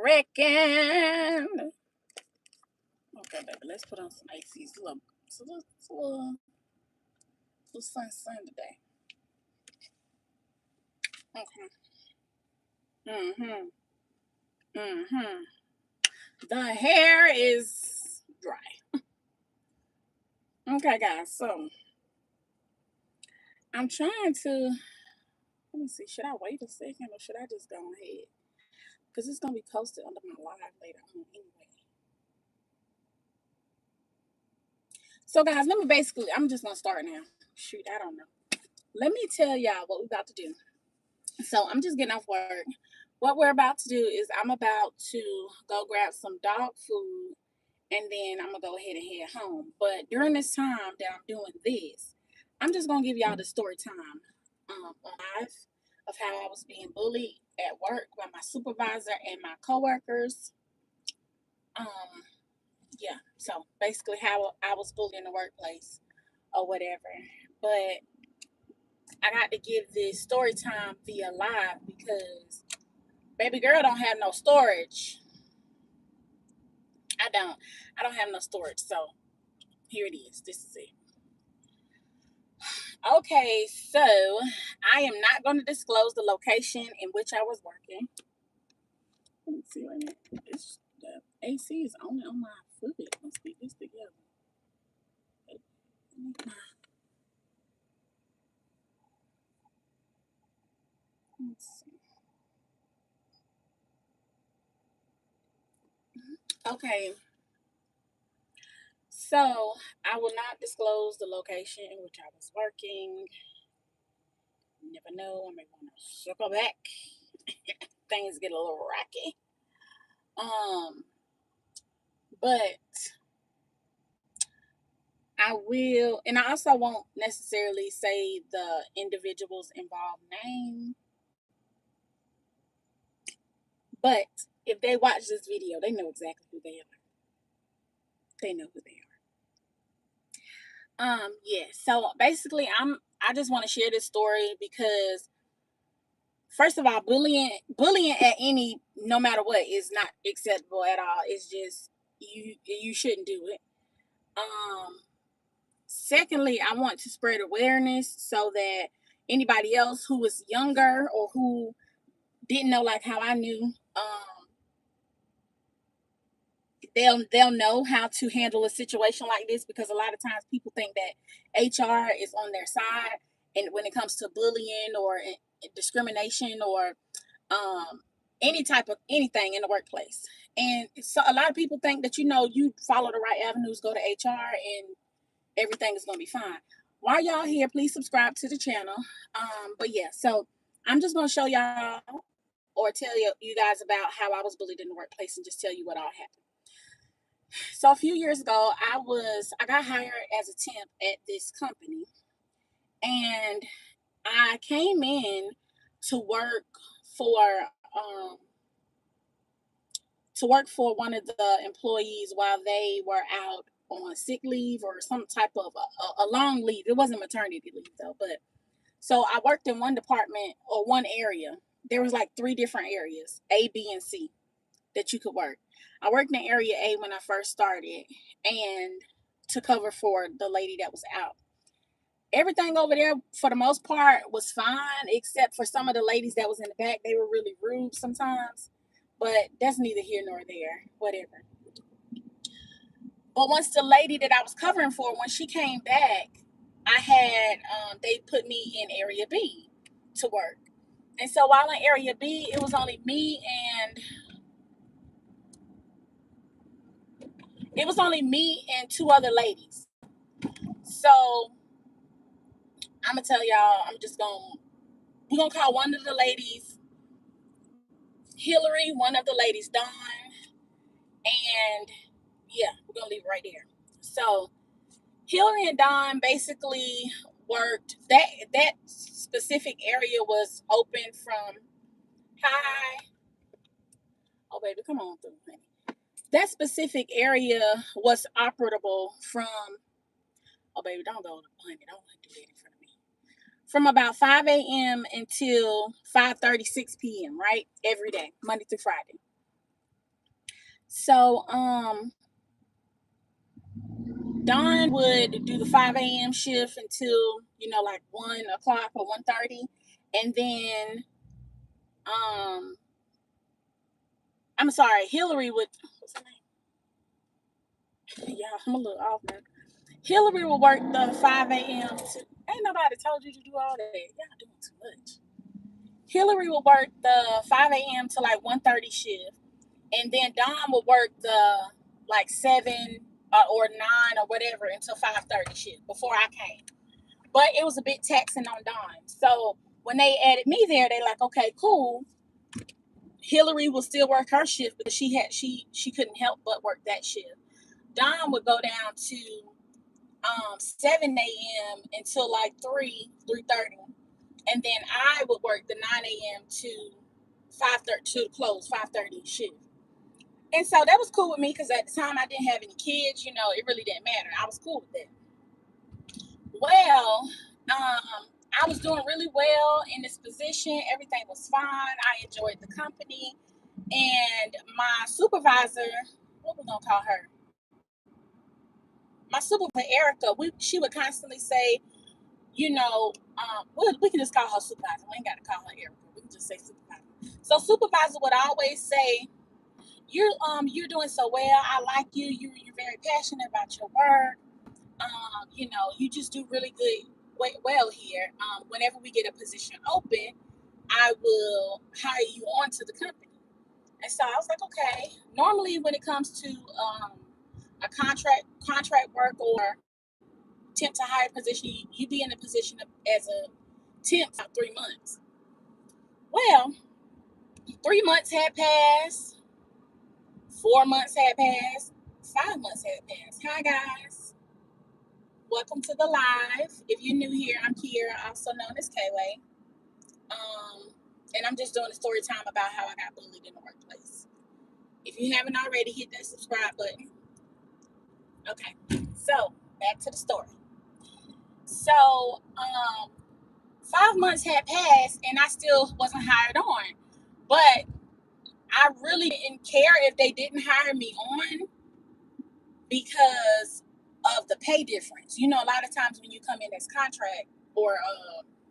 reckon. Okay, baby, let's put on some ACs. It's a little sun today. Okay. The hair is dry. Okay, guys, so I'm trying to, let me see, should I wait a second or should I just go ahead? Because it's going to be posted under my live later on anyway. So, guys, I'm just going to start now. Shoot, I don't know. Let me tell y'all what we're about to do. So, I'm just getting off work. What we're about to do is I'm about to go grab some dog food and then I'm going to go ahead and head home. But during this time that I'm doing this, I'm just going to give y'all the story time live of how I was being bullied at work by my supervisor and my coworkers. Yeah, so basically how I was bullied in the workplace or whatever. But I got to give this story time via live because baby girl don't have no storage. I don't have no storage. So here it is. This is it. Okay, so I am not going to disclose the location in which I was working. Let me see right now. The AC is only on my foot. Let's get this together. Let's see. Okay, so I will not disclose the location in which I was working. You never know, I may want to circle back. Things get a little rocky. But I will, and I also won't necessarily say the individual's involved name. But if they watch this video, they know exactly who they are. They know who they are. Yeah. So basically, I just want to share this story because, first of all, bullying at any, no matter what, is not acceptable at all. It's just you shouldn't do it. Secondly, I want to spread awareness so that anybody else who is younger or who didn't know like how I knew, they'll know how to handle a situation like this, because a lot of times people think that HR is on their side, and when it comes to bullying or discrimination or any type of anything in the workplace. And so a lot of people think that you follow the right avenues, go to HR, and everything is going to be fine. While y'all here, please subscribe to the channel. But yeah, so I'm just going to show y'all or tell you guys about how I was bullied in the workplace and just tell you what all happened. So a few years ago, I got hired as a temp at this company, and I came in to work for one of the employees while they were out on sick leave or some type of a long leave. It wasn't maternity leave though, but so I worked in one department or one area. There was like 3 different areas, A, B, and C, that you could work. I worked in area A when I first started, and to cover for the lady that was out. Everything over there, for the most part, was fine, except for some of the ladies that was in the back. They were really rude sometimes, but that's neither here nor there, whatever. But once the lady that I was covering for, when she came back, I had, they put me in area B to work. And so while in area B, it was only me and 2 other ladies. So I'm gonna tell y'all, we're gonna call one of the ladies Hillary, one of the ladies Dawn, and yeah, we're gonna leave it right there. So Hillary and Dawn basically worked that specific area was open from hi. Oh baby, come on through, honey. That specific area was operable from, oh baby, don't go, honey, don't do that in front of me. From about 5 a.m. until 5:36 p.m., right? Every day, Monday through Friday. So Dawn would do the 5 a.m. shift until, like 1 o'clock or 1:30. And then, I'm sorry, Hillary would, what's her name? Yeah, I'm a little off now. Hillary would work the 5 a.m. to, ain't nobody told you to do all that. Y'all doing too much. Hillary would work the 5 a.m. to like 1:30 shift. And then Dawn would work the like 7 or 9 or whatever until 5:30 shift before I came. But it was a bit taxing on Dawn. So when they added me there, they like, okay, cool. Hillary will still work her shift because she couldn't help but work that shift. Dawn would go down to 7 a.m. until like 3:30, and then I would work the 9 a.m. to 5:30 to close 5:30 shift. And so that was cool with me because at the time I didn't have any kids. It really didn't matter. I was cool with that. Well, I was doing really well in this position. Everything was fine. I enjoyed the company. And my supervisor, what we gonna call her? My supervisor, Erica, she would constantly say, we can just call her supervisor. We ain't got to call her Erica. We can just say supervisor. So supervisor would always say, you're doing so well. I like you. You're very passionate about your work. You just do really good, well here. Whenever we get a position open, I will hire you onto the company. And so I was like, okay. Normally, when it comes to a contract work or temp to hire position, you be in a position as a temp for 3 months. Well, 3 months had passed, 4 months had passed, 5 months had passed. Hi guys, welcome to the live. If you're new here, I'm Kiera, also known as Kayway. And I'm just doing a story time about how I got bullied in the workplace. If you haven't already, hit that subscribe button. Okay, so back to the story. So 5 months had passed and I still wasn't hired on. But I really didn't care if they didn't hire me on because of the pay difference. A lot of times when you come in as contract or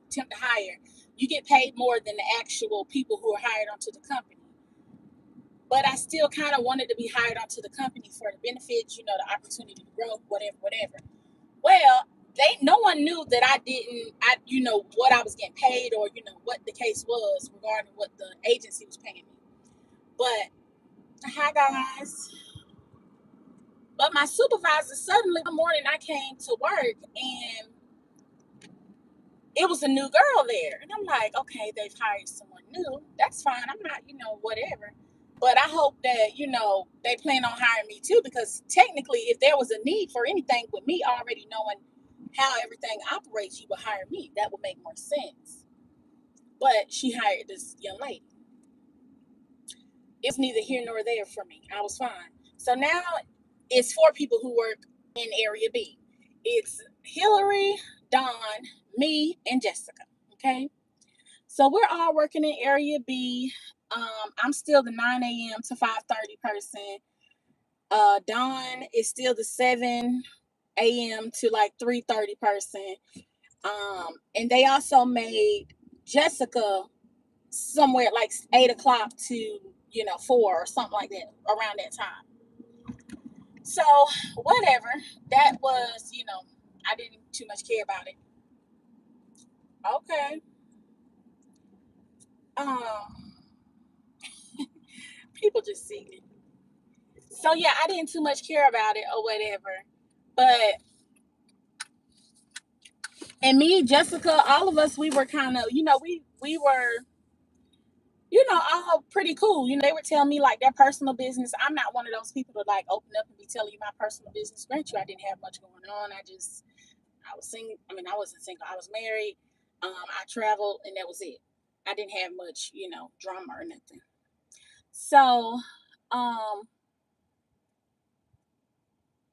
temp to hire, you get paid more than the actual people who are hired onto the company. But I still kind of wanted to be hired onto the company for the benefits, the opportunity to grow, whatever. Well, no one knew that what I was getting paid or, what the case was regarding what the agency was paying me. But, hi guys. But my supervisor, suddenly one morning I came to work and it was a new girl there. And I'm like, okay, they've hired someone new. That's fine. I'm not, whatever. But I hope that, they plan on hiring me too, because technically, if there was a need for anything with me already knowing how everything operates, you would hire me. That would make more sense. But she hired this young lady. It's neither here nor there for me. I was fine. So now it's 4 people who work in Area B. It's Hillary, Dawn, me, and Jessica. Okay. So we're all working in Area B. I'm still the 9 a.m. to 5:30 person. Dawn is still the 7 a.m. to like 3:30 person. And they also made Jessica somewhere like 8 o'clock to 4 or something like that around that time. So whatever, that was, I didn't too much care about it. Okay. People just see it. So yeah, I didn't too much care about it or whatever. But and me, Jessica, all of us, we were kind of, we were, all pretty cool. They would tell me like their personal business. I'm not one of those people to like open up and be telling you my personal business. Grant you, I didn't have much going on. I was single. I mean, I wasn't single. I was married. I traveled, and that was it. I didn't have much, drama or nothing. So,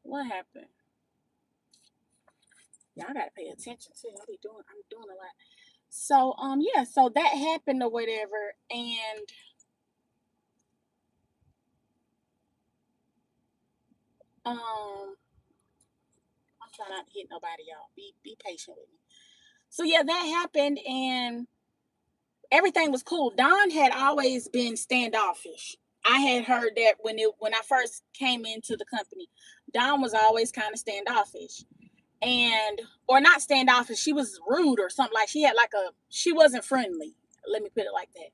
what happened? Y'all gotta pay attention too. I'm doing a lot. So, yeah. So that happened or whatever, and I'm trying not to hit nobody, y'all. Be patient with me. So yeah, that happened, and everything was cool. Don had always been standoffish. I had heard that when I first came into the company, Don was always kind of standoffish, and or not standoffish. She was rude or something, like she wasn't friendly. Let me put it like that.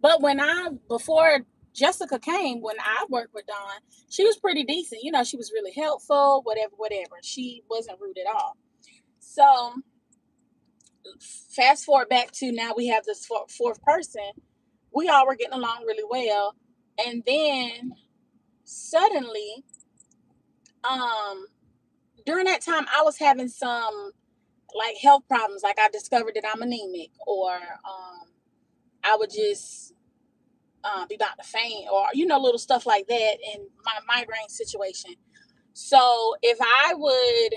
But before Jessica came, when I worked with Dawn, she was pretty decent. You know, she was really helpful, whatever, whatever. She wasn't rude at all. So fast forward back to now, we have this fourth person. We all were getting along really well. And then suddenly, um, during that time, I was having some like health problems. Like I discovered that I'm anemic, or I would just be about to faint, or little stuff like that in my migraine situation. So if I would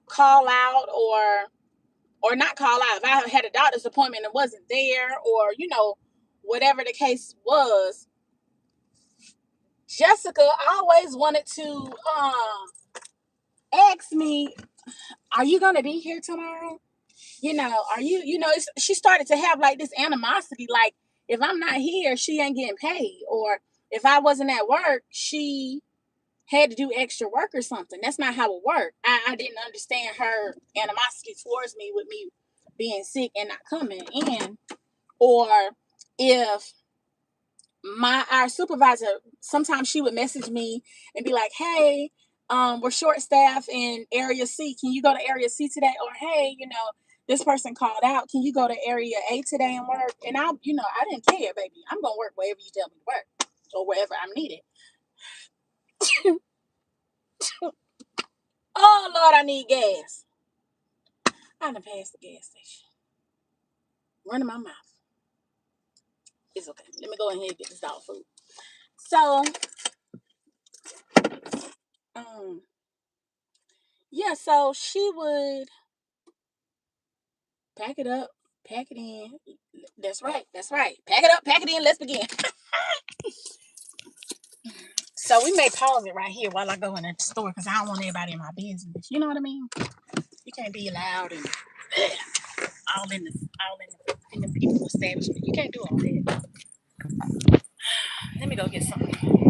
call out, or not call out, if I had a doctor's appointment and wasn't there, or whatever the case was, Jessica always wanted to ask me, are you gonna be here tomorrow? Are she started to have like this animosity, like if I'm not here, she ain't getting paid, or if I wasn't at work, she had to do extra work or something. That's not how it worked. I didn't understand her animosity towards me with me being sick and not coming in, or if our supervisor, sometimes she would message me and be like, hey, we're short staffed in area C, can you go to area C today? Or hey, this person called out, can you go to area A today and work? And I didn't care, baby. I'm gonna work wherever you tell me to work, or wherever I'm needed. Oh Lord, I need gas. I done passed the gas station, running my mouth. It's okay, let me go ahead and get this dog food. So um yeah, so she would pack it up, pack it in. That's right. That's right. Pack it up, pack it in. Let's begin. So we may pause it right here while I go in the store, because I don't want everybody in my business. You know what I mean? You can't be loud and all in the people establishment. You can't do all that. Let me go get some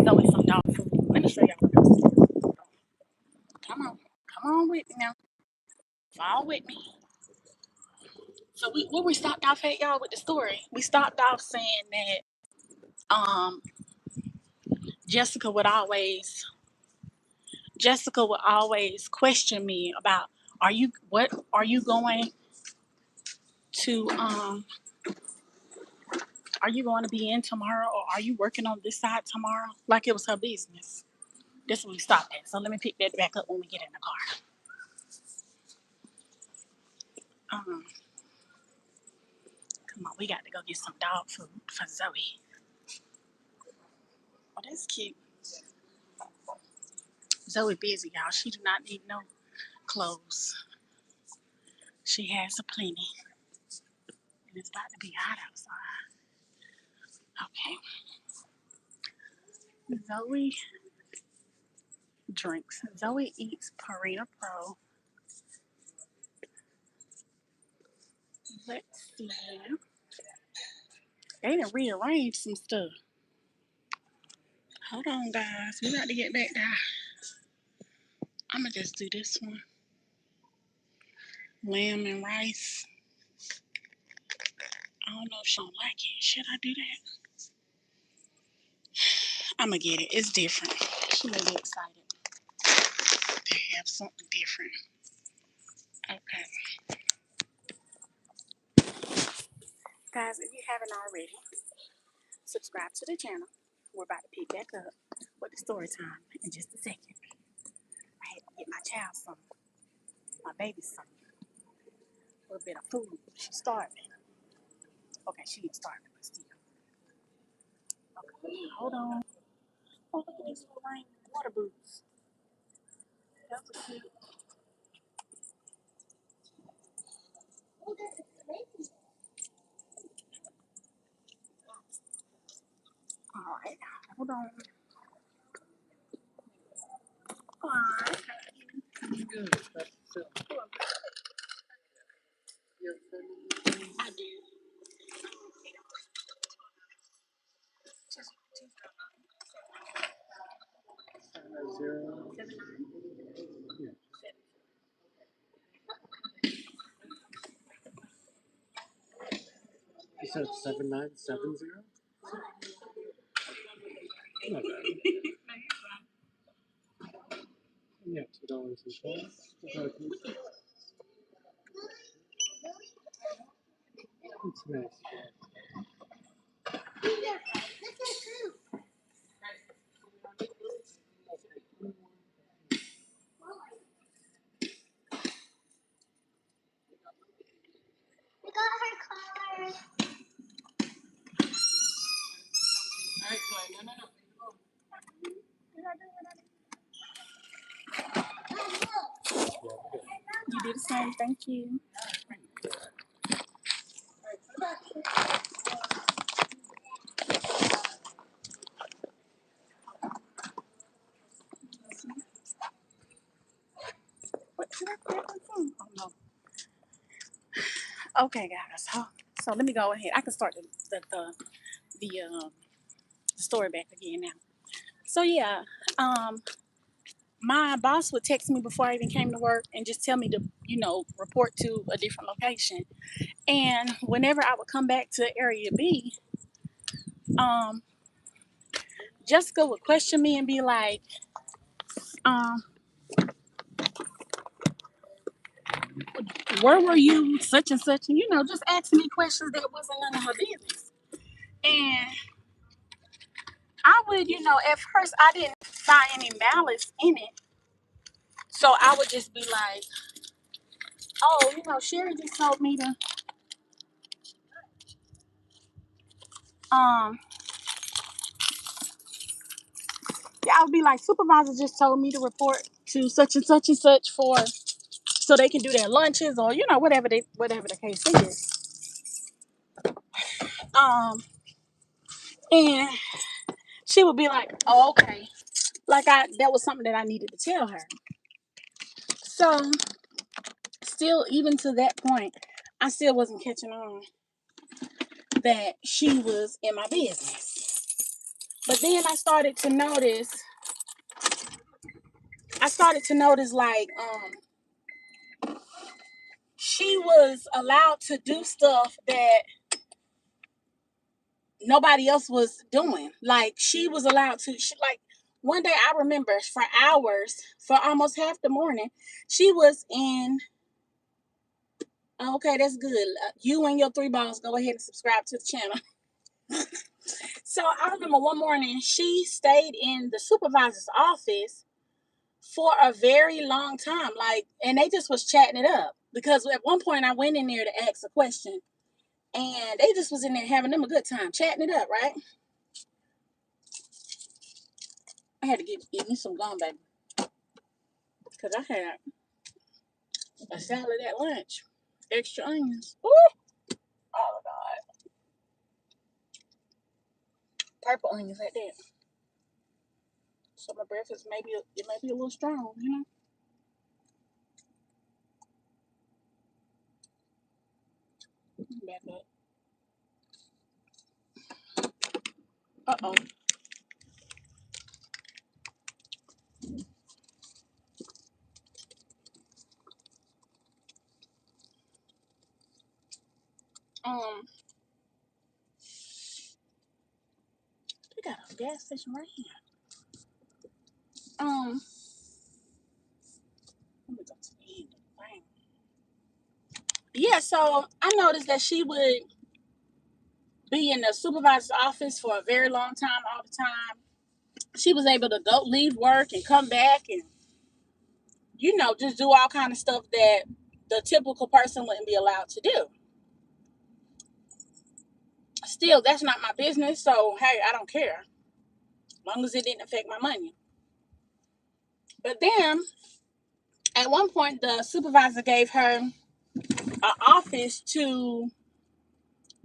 dog food. Let me show y'all what this is. Come on with me now. Fall with me. So where we stopped off at, y'all, with the story. We stopped off saying that Jessica would always question me about, are you going to be in tomorrow, or are you working on this side tomorrow, like it was her business. That's when we stopped at. So let me pick that back up when we get in the car. Come on, we got to go get some dog food for Zoe. Oh, that's cute. Zoe busy, y'all. She do not need no clothes. She has a plenty, and it's about to be hot outside. Okay. Zoe drinks. Zoe eats Purina Pro. Let's see. They done rearranged some stuff. Hold on, guys. We got to get back there. I'm going to just do this one. Lamb and rice. I don't know if she don't like it. Should I do that? I'm going to get it. It's different. She may be excited to have something different. Okay. Guys, if you haven't already, subscribe to the channel. We're about to pick back up with the story time in just a second. I had to get my child something, my baby something, a little bit of food. She's starving. Okay, she ain't starving, but still. Okay, hold on. Oh, look at these little rain water boots. That's a cute. All right, hold You said 7970? Not bad. Yeah, $2.12. It's nice. You do the same. Thank you. What should I put that on? Oh no. Okay, guys. So let me go ahead. I can start the story back again now. So yeah, my boss would text me before I even came to work and just tell me to, report to a different location. And whenever I would come back to Area B, um, Jessica would question me and be like, um, "Where were you, such and such?" And just asking me questions that wasn't none of her business. And I would, at first I didn't find any malice in it, so I would just be like, "Oh, Sherry just told me to." Um, yeah, I would be like, "Supervisor just told me to report to such and such for so they can do their lunches or whatever the case is." And she would be like, "Oh, okay." Like that was something that I needed to tell her. So still, even to that point, I still wasn't catching on that she was in my business. But then I started to notice like she was allowed to do stuff that nobody else was doing. Like she was allowed to like one day I remember for hours, for almost half the morning, she was in. Okay, that's good. You and your three balls, go ahead and subscribe to the channel. So I remember one morning she stayed in the supervisor's office for a very long time. Like, and they just was chatting it up. Because at one point I went in there to ask a question and they just was in there having them a good time, chatting it up, right? I had to get me some gum, baby. Because I had a salad at lunch. Extra onions. Ooh. Oh God. Purple onions like that. So my breakfast it may be a little strong. Back up. Uh-oh. Um, we got a gas station right here. Let me go to the end. Bang. Yeah, so I noticed that she would be in the supervisor's office for a very long time, all the time. She was able to leave work and come back and, just do all kind of stuff that the typical person wouldn't be allowed to do. Still, that's not my business, so hey, I don't care. As long as it didn't affect my money. But then, at one point, the supervisor gave her an office to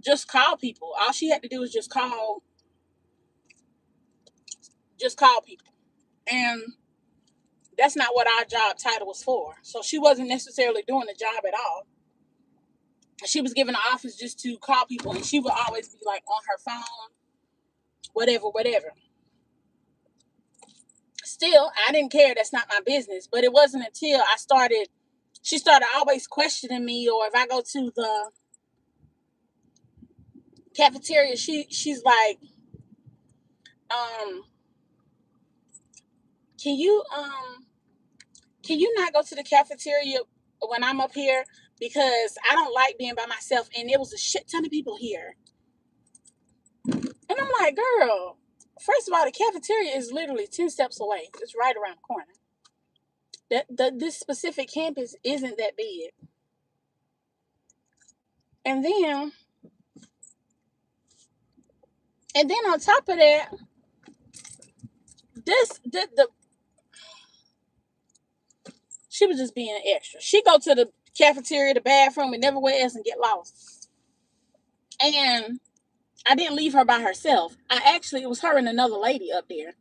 just call people. All she had to do was just call just call people. And that's not what our job title was for. So she wasn't necessarily doing the job at all. She was given the office just to call people, and she would always be like on her phone, whatever, whatever. Still, I didn't care. That's not my business. But it wasn't until she started always questioning me, or if I go to the cafeteria, she's like, um, can you not go to the cafeteria when I'm up here, because I don't like being by myself, and there was a shit ton of people here. And I'm like, girl, first of all, the cafeteria is literally 10 steps away. It's right around the corner. This specific campus isn't that big. And then on top of that, she was just being extra. She go to the cafeteria, the bathroom, and everywhere else and get lost. And I didn't leave her by herself. It was her and another lady up there.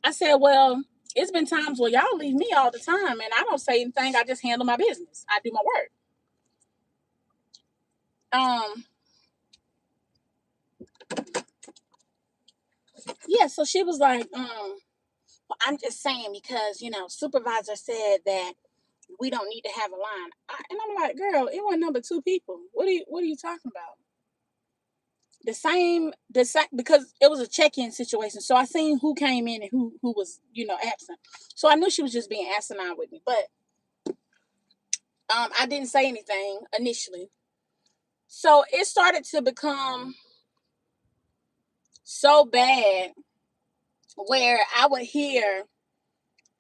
I said, well, it's been times where y'all leave me all the time, and I don't say anything. I just handle my business. I do my work. Yeah, so she was like, well, I'm just saying because, supervisor said that we don't need to have a line. And I'm like, girl, it wasn't number two people. What are you talking about? The same, because it was a check-in situation. So I seen who came in and who was, absent. So I knew she was just being asinine with me. But I didn't say anything initially. So it started to become so bad where I would hear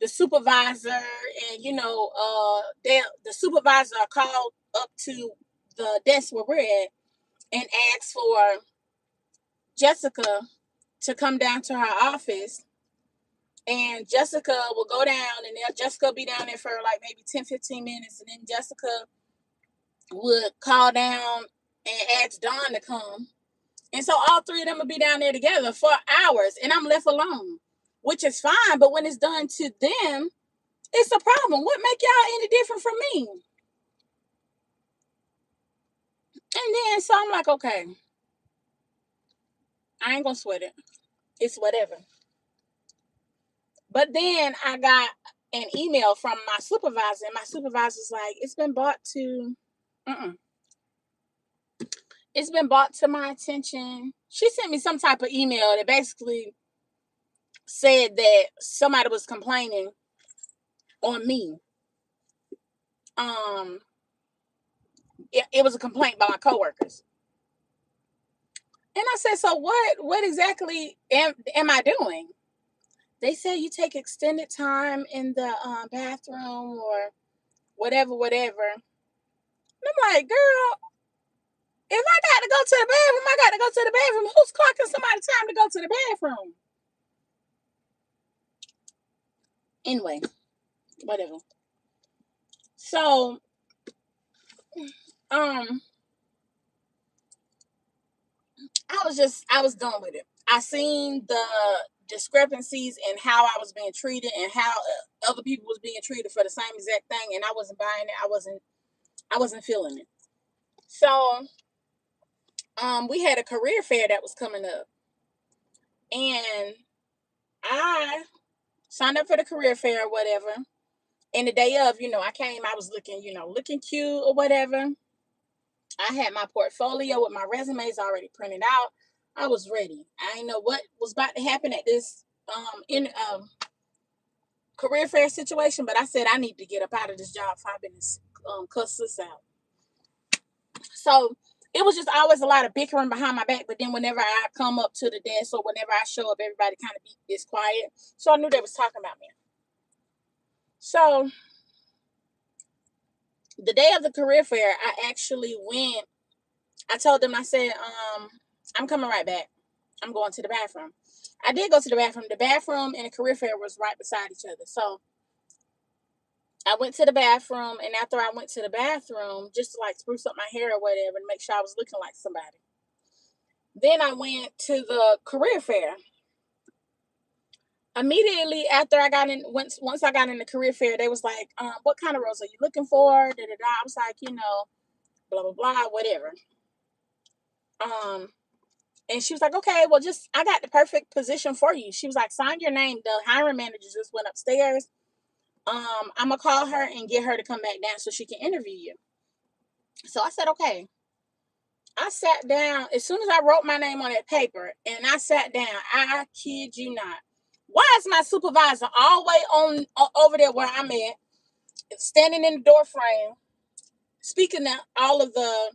the supervisor and the supervisor called up to the desk where we're at and asked for Jessica to come down to her office, and Jessica will go down, and Jessica will be down there for like maybe 10-15 minutes, and then Jessica would call down and ask Dawn to come, and so all three of them will be down there together for hours, and I'm left alone, which is fine. But when it's done to them, it's a problem. What make y'all any different from me? And then so I'm like, okay, I ain't gonna sweat it. It's whatever. But then I got an email from my supervisor, and my supervisor's like, it's been brought to my attention. She sent me some type of email that basically said that somebody was complaining on me. It was a complaint by my coworkers. And I said, so what exactly am I doing? They said you take extended time in the bathroom or whatever. And I'm like, girl, if I got to go to the bathroom, I got to go to the bathroom. Who's clocking somebody's time to go to the bathroom? Anyway, whatever. So, I was done with it. I seen the discrepancies in how I was being treated and how other people was being treated for the same exact thing, and I wasn't buying it. I wasn't feeling it. So, we had a career fair that was coming up, and I signed up for the career fair or whatever. And the day of, I came, I was looking cute or whatever. I had my portfolio with my resumes already printed out. I was ready. I didn't know what was about to happen at this in career fair situation, but I said I need to get up out of this job before I've been cuss this out. So it was just always a lot of bickering behind my back. But then whenever I come up to the desk or whenever I show up, everybody kind of is quiet. So I knew they was talking about me. So the day of the career fair, I actually went. I told them, I said, I'm coming right back. I'm going to the bathroom. I did go to the bathroom. The bathroom and the career fair was right beside each other. So I went to the bathroom, and after I went to the bathroom, just to like spruce up my hair or whatever to make sure I was looking like somebody. Then I went to the career fair. Immediately after I got in, once I got in the career fair, they was like, what kind of roles are you looking for? Da, da, da. I was like, blah, blah, blah, whatever. And she was like, okay, well, just, I got the perfect position for you. She was like, sign your name. The hiring manager just went upstairs. I'm going to call her and get her to come back down so she can interview you. So I said, okay. I sat down as soon as I wrote my name on that paper and I sat down. I kid you not. Why is my supervisor all the way on over there where I'm at, standing in the door frame, speaking to all of the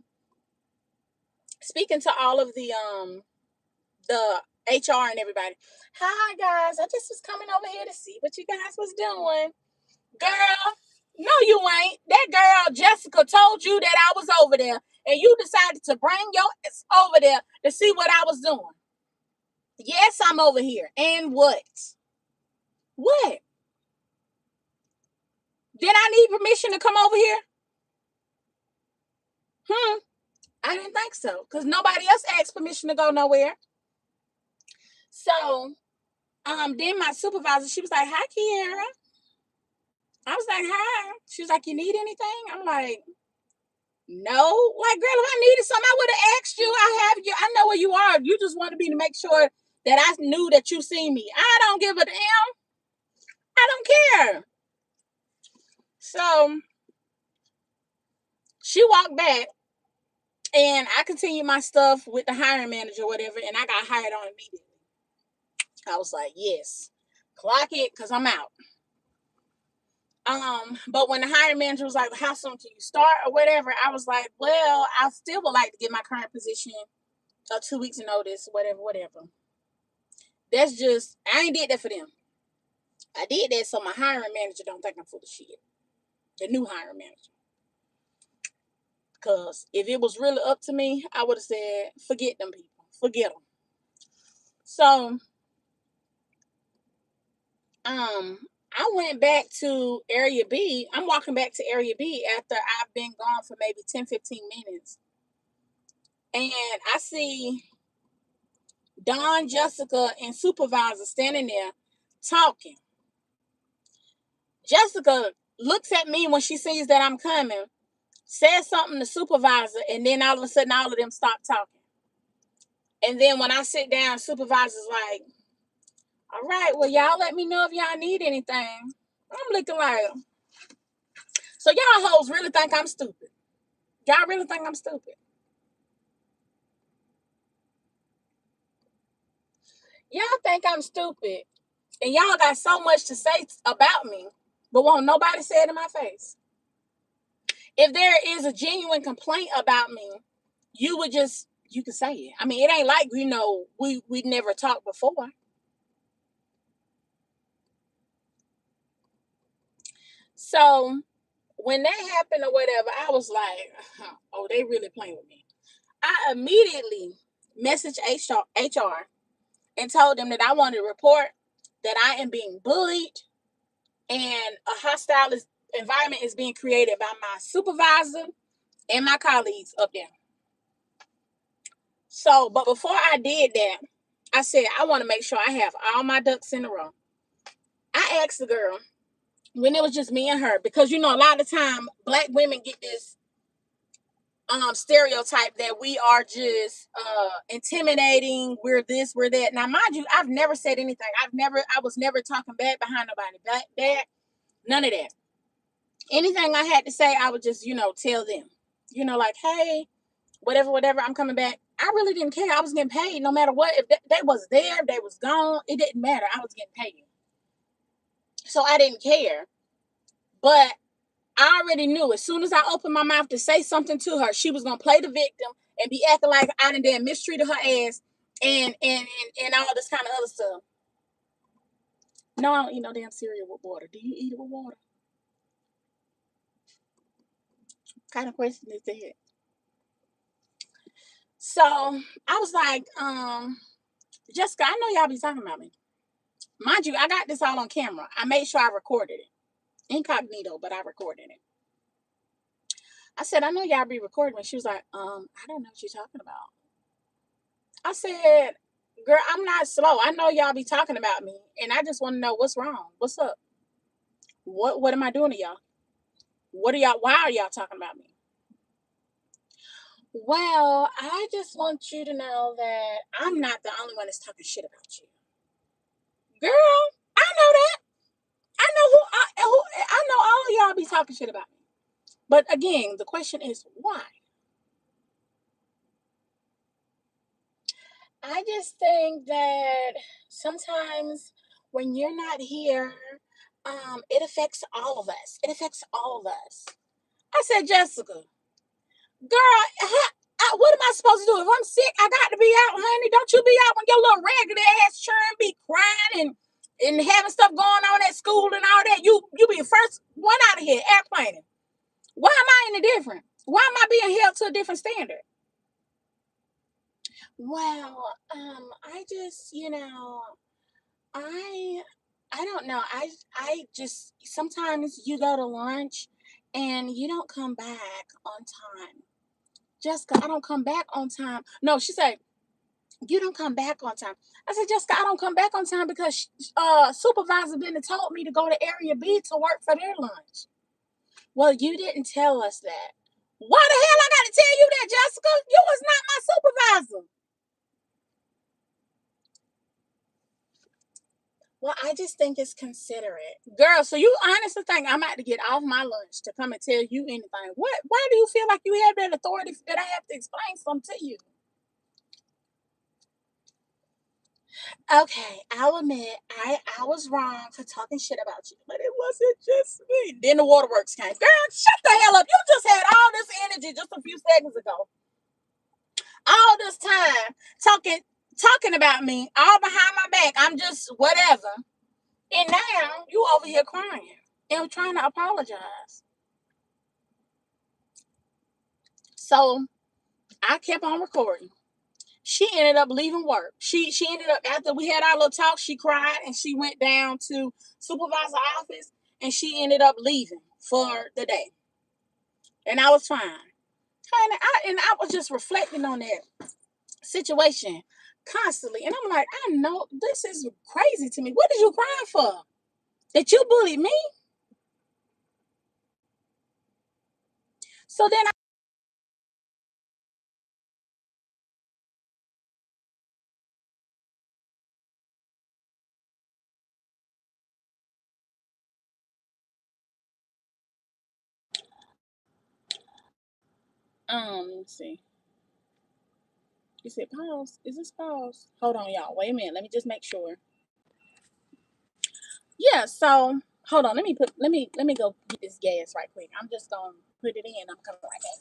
the HR and everybody. Hi guys, I just was coming over here to see what you guys was doing. Girl, no you ain't. That girl Jessica told you that I was over there and you decided to bring your ass over there to see what I was doing. Yes, I'm over here. And what? What? Did I need permission to come over here? I didn't think so. Because nobody else asked permission to go nowhere. So, then my supervisor, she was like, hi, Kiara. I was like, hi. She was like, you need anything? I'm like, no. Like, girl, if I needed something, I would have asked you. I know where you are. You just wanted me to make sure that I knew that you see me. I don't give a damn. I don't care. So she walked back and I continued my stuff with the hiring manager or whatever, and I got hired on immediately. I was like, yes, clock it, because I'm out. But when the hiring manager was like, how soon can you start or whatever, I was like, well, I still would like to get my current position 2 weeks notice, whatever. That's just, I ain't did that for them. I did that so my hiring manager don't think I'm full of shit. The new hiring manager. Because if it was really up to me, I would have said, forget them people. Forget them. So, I went back to Area B. I'm walking back to Area B after I've been gone for maybe 10, 15 minutes. And I see Don, Jessica, and supervisor standing there talking. Jessica looks at me when she sees that I'm coming, says something to supervisor, and then all of a sudden all of them stop talking. And then when I sit down, supervisor's like, all right, well, y'all let me know if y'all need anything. I'm looking like, so y'all hoes really think I'm stupid. Y'all really think I'm stupid. Y'all think I'm stupid. And y'all got so much to say about me, but won't nobody say it in my face. If there is a genuine complaint about me, you can say it. I mean, it ain't like, we never talked before. So when that happened or whatever, I was like, oh, they really playing with me. I immediately messaged HR and told them that I wanted to report that I am being bullied and a hostile environment is being created by my supervisor and my colleagues up there. So, but before I did that, I said, I want to make sure I have all my ducks in a row. I asked the girl when it was just me and her, because a lot of time black women get this stereotype that we are just intimidating, we're this, we're that. Now, mind you, I've never said anything. I was never talking bad behind nobody. Bad, none of that. Anything I had to say, I would just, tell them. Like, hey, whatever, I'm coming back. I really didn't care. I was getting paid no matter what. If they was there, if they was gone, it didn't matter. I was getting paid. So I didn't care. But I already knew as soon as I opened my mouth to say something to her, she was gonna play the victim and be acting like I done damn mistreated her ass and all this kind of other stuff. No, I don't eat no damn cereal with water. Do you eat it with water? What kind of question is that? So I was like, Jessica, I know y'all be talking about me. Mind you, I got this all on camera. I made sure I recorded it. Incognito, but I recorded it. I said, I know y'all be recording me. She was like, I don't know what you're talking about. I said, Girl, I'm not slow. I know y'all be talking about me, and I just want to know what's wrong. What's up? What am I doing to y'all? What are y'all? Why are y'all talking about me? Well, I just want you to know that I'm not the only one that's talking shit about you. Girl, I know that. I know I know all of y'all be talking shit about me. But again, the question is why? I just think that sometimes when you're not here, it affects all of us. It affects all of us. I said, Jessica, girl, what am I supposed to do? If I'm sick, I got to be out, honey. Don't you be out when your little raggedy ass churn be crying and having stuff going on at school and all that. You be the first one out of here airplaning. Why am I any different? Why am I being held to a different standard? Well, I just, I I don't know. I just sometimes you go to lunch and you don't come back on time. Jessica, I don't come back on time. No, she said, you don't come back on time. I said, Jessica, I don't come back on time because supervisor been told me to go to area B to work for their lunch. Well, you didn't tell us that. Why the hell I gotta tell you that, Jessica? You was not my supervisor. Well, I just think it's considerate. Girl, so you honestly think I'm about to get off my lunch to come and tell you anything? What? Why do you feel like you have that authority that I have to explain something to you? Okay, I'll admit I was wrong for talking shit about you, but it wasn't just me. Then the waterworks came. Girl, shut the hell up. You just had all this energy just a few seconds ago. All this time talking about me, all behind my back. I'm just whatever. And now you over here crying and trying to apologize. So I kept on recording. She ended up leaving work. She ended up after we had our little talk. She cried and she went down to supervisor office and she ended up leaving for the day. And I was fine. And I was just reflecting on that situation constantly. And I'm like, I know this is crazy to me. What is you crying for? That you bullied me? So then let me see. You said pause. Is this pause? Hold on, y'all. Wait a minute. Let me just make sure. Yeah, so hold on. Let me go get this gas right quick. I'm just gonna put it in. I'm coming right back.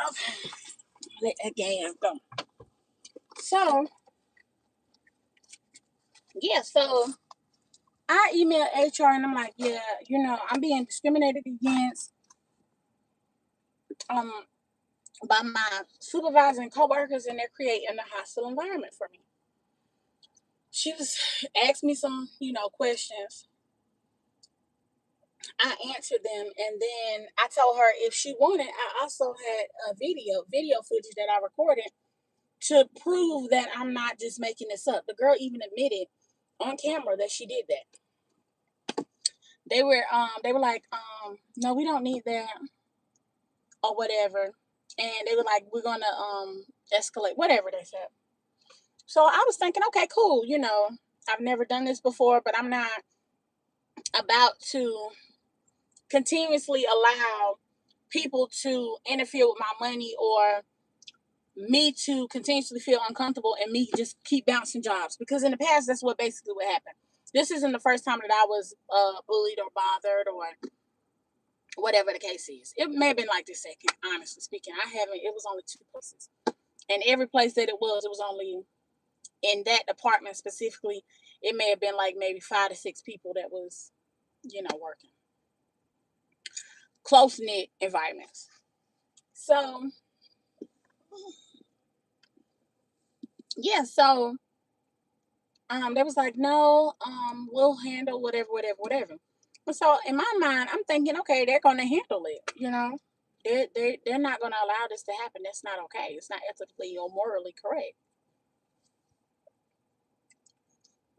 Okay. Let that gas go. So yeah, so I emailed HR and I'm like, yeah, I'm being discriminated against um by my supervisor and coworkers and they're creating a hostile environment for me. She was asked me some, questions. I answered them and then I told her if she wanted, I also had a video footage that I recorded to prove that I'm not just making this up. The girl even admitted on camera that she did that. They were like, no, we don't need that or whatever. And they were like, we're gonna escalate, whatever they said. So I was thinking, okay, cool, I've never done this before, but I'm not about to continuously allow people to interfere with my money or me to continuously feel uncomfortable and me just keep bouncing jobs. Because in the past, that's what basically what happened. This isn't the first time that I was bullied or bothered or whatever the case is. It may have been like this second, honestly speaking. It was only 2 places. And every place that it was only in that department specifically, it may have been like maybe 5 to 6 people that was, working. Close-knit environments. So, yeah, so they was like, no, we'll handle whatever. And so in my mind, I'm thinking, okay, they're gonna handle it. They're not gonna allow this to happen. That's not okay. It's not ethically or morally correct.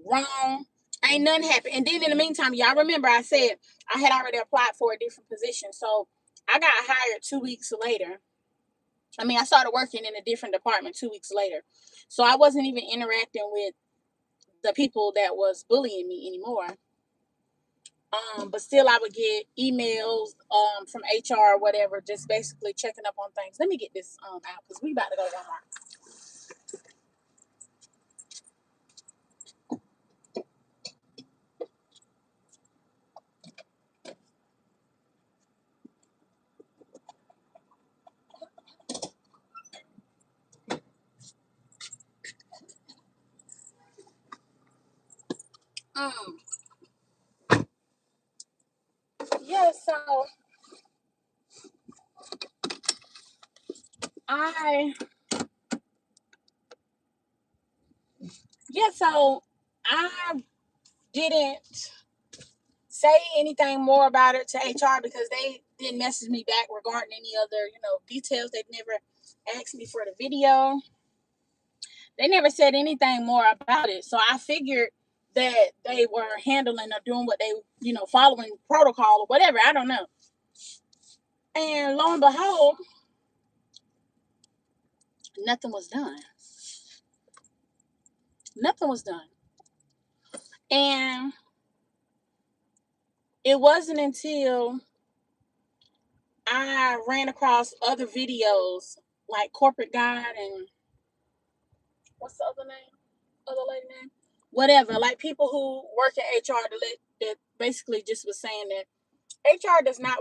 Wrong. Ain't nothing happened. And then in the meantime, y'all remember I said I had already applied for a different position. So I got hired 2 weeks later. I started working in a different department 2 weeks later. So I wasn't even interacting with the people that was bullying me anymore. But still I would get emails from HR or whatever, just basically checking up on things. Let me get this out because we about to go to Walmart. Yeah, so I so I didn't say anything more about it to HR because they didn't message me back regarding any other, details. They never asked me for the video. They never said anything more about it. So I figured that they were handling or doing what they, following protocol or whatever. I don't know. And lo and behold, nothing was done. Nothing was done. And it wasn't until I ran across other videos like Corporate Guide and what's the other name? Other lady name? Whatever. Like people who work at HR that basically just was saying that HR does not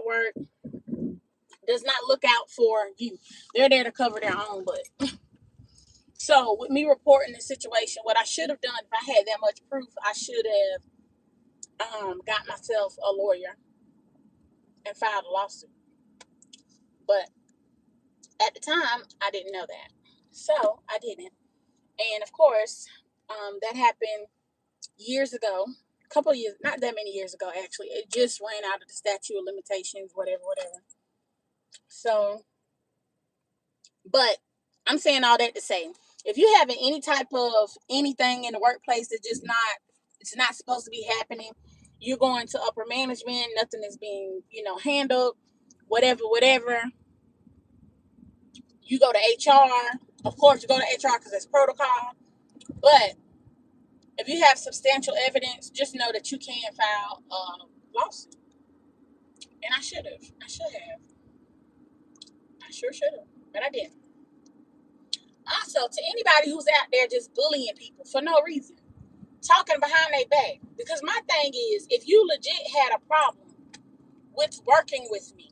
look out for you. They're there to cover their own butt. So with me reporting the situation, what I should have done if I had that much proof, I should have got myself a lawyer and filed a lawsuit. But at the time, I didn't know that. So I didn't. And of course, that happened years ago, a couple of years, not that many years ago, actually. It just ran out of the statute of limitations, whatever. So, but I'm saying all that to say, if you having any type of anything in the workplace that it's not supposed to be happening, you're going to upper management, nothing is being, handled, whatever. You go to HR. Of course, you go to HR because it's protocol. But if you have substantial evidence, just know that you can file a lawsuit. And I should have. I sure should have. But I didn't. Also, to anybody who's out there just bullying people for no reason, talking behind their back. Because my thing is, if you legit had a problem with working with me,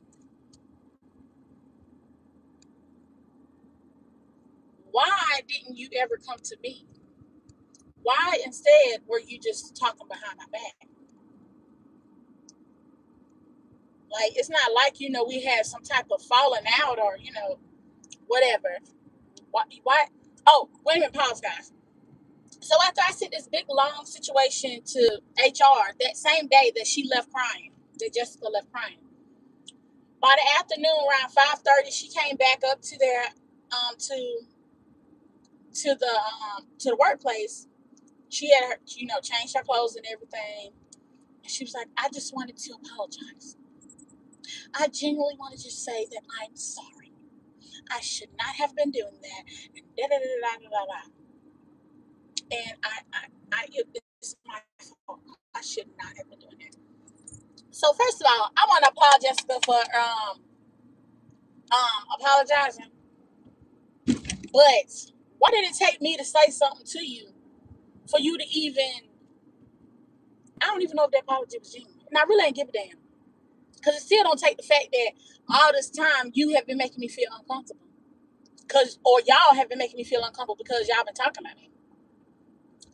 why didn't you ever come to me? Why instead were you just talking behind my back? Like, it's not like, we had some type of falling out or, whatever. Why? Oh, wait a minute, pause, guys. So after I sent this big long situation to HR that same day that she left crying, that Jessica left crying, by the afternoon around 5:30, she came back up to their to the workplace. She had her, changed her clothes and everything. And she was like, I just wanted to apologize. I genuinely wanted to say that I'm sorry. I should not have been doing that. And da da da da da da. And it's my fault. I should not have been doing that. So first of all, I want to applaud Jessica for apologizing. But why did it take me to say something to you for you to even? I don't even know if that apology was genuine, and I really ain't give a damn because it still don't take the fact that all this time you have been making me feel uncomfortable, or y'all have been making me feel uncomfortable because y'all been talking about me.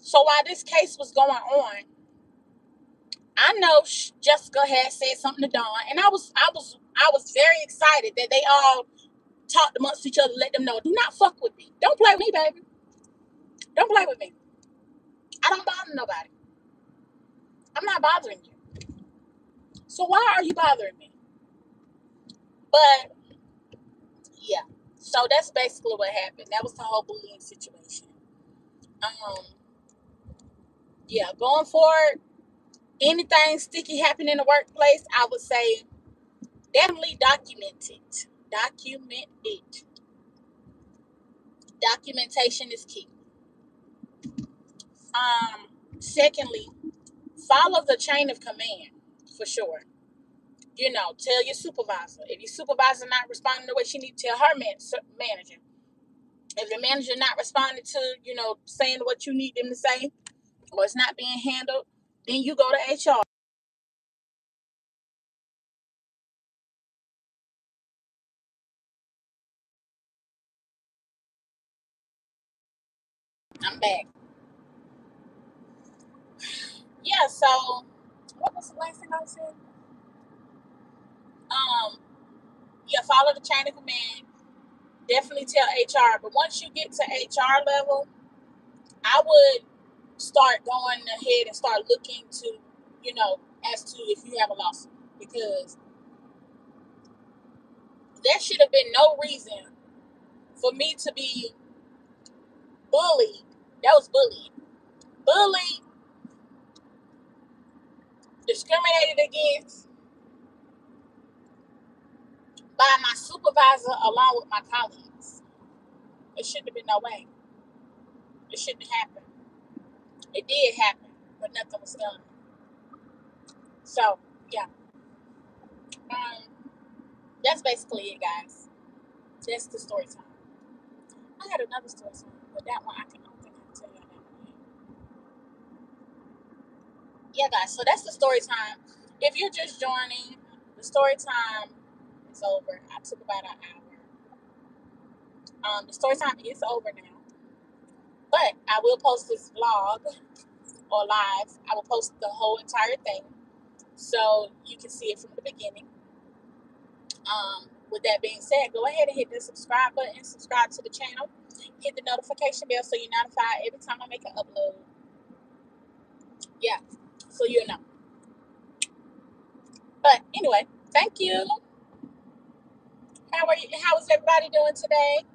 So while this case was going on, I know Jessica had said something to Dawn, and I was very excited that they all talked amongst each other, let them know, do not fuck with me. Don't play with me, baby. Don't play with me. I don't bother nobody. I'm not bothering you. So why are you bothering me? But yeah. So that's basically what happened. That was the whole bullying situation. Um, yeah, going forward, anything sticky happen in the workplace, I would say definitely document it. Document it. Documentation is key. Secondly, follow the chain of command for sure. Tell your supervisor. If your supervisor not responding the way she need to, tell her manager. If the manager not responding to, saying what you need them to say, or it's not being handled, then you go to HR. I'm back. Yeah, so what was the last thing I was saying? Um, yeah, follow the chain of command. Definitely tell HR. But once you get to HR level, I would start going ahead and start looking to, as to if you have a lawsuit. Because there should have been no reason for me to be bullied. That was bullying. Bullied, discriminated against by my supervisor along with my colleagues. It shouldn't have been no way. It shouldn't have happened. It did happen, but nothing was done. So, yeah. Um, that's basically it, guys. That's the story time. I had another story time, but that one I don't think I can tell you that one yet. Yeah, guys. So that's the story time. If you're just joining, the story time is over. I took about an hour. The story time is over now, but I will post this vlog or live. I will post the whole entire thing so you can see it from the beginning. With that being said, go ahead and hit the subscribe button, subscribe to the channel, hit the notification bell so you're notified every time I make an upload. Yeah, so you know. But anyway, thank you. How are you? How is everybody doing today?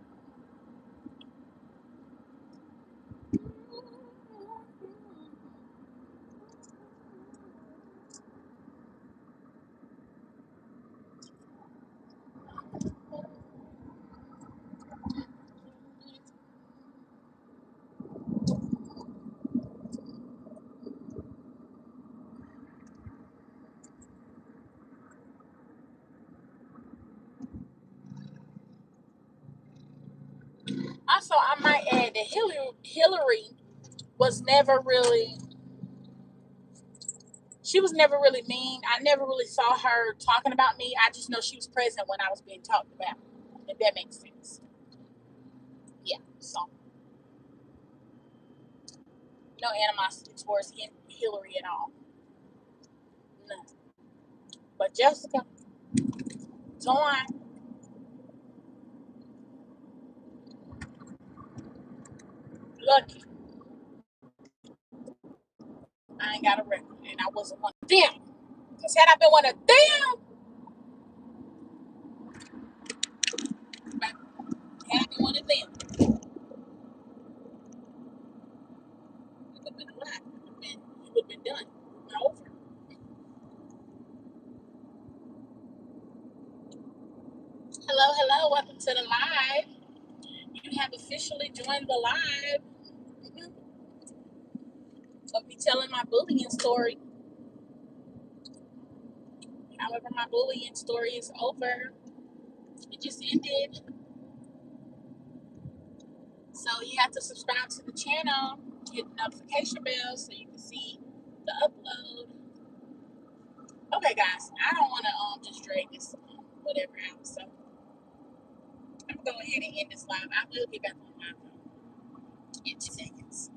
Also, I might add that Hillary was never really. She was never really mean. I never really saw her talking about me. I just know she was present when I was being talked about. If that makes sense. Yeah. So no animosity towards Hillary at all. None. But Jessica, Dawn, Lucky, I ain't got a record, and I wasn't one of them. Because had I been one of them, had I been one of them, it would have been a lot. It would have been done. Over. Hello, hello. Welcome to the live. You have officially joined the live. Mm-hmm. I'll be telling my bullying story. However, my bullying story is over. It just ended. So you have to subscribe to the channel, hit the notification bell so you can see the upload. Okay, guys, I don't want to just drag this whatever out. So I'm gonna go ahead and end this live. I will get back on my phone in 2 seconds.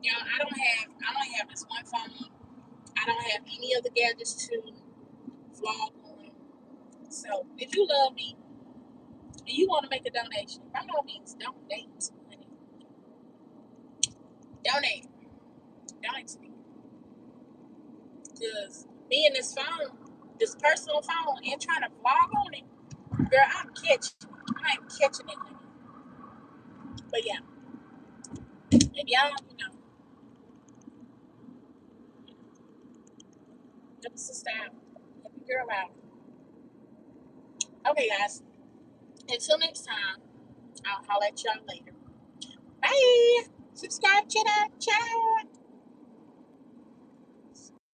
Y'all, I only have this one phone. I don't have any other gadgets to vlog on. So if you love me and you want to make a donation, by all means, donate. Honey. Donate. Donate to me. Because me and this phone, this personal phone, and trying to vlog on it, girl, I'm catching it, honey. But yeah, if y'all, help a sister out, help your girl out. Okay, guys, until next time, I'll holler at y'all later. Bye. Subscribe to the channel.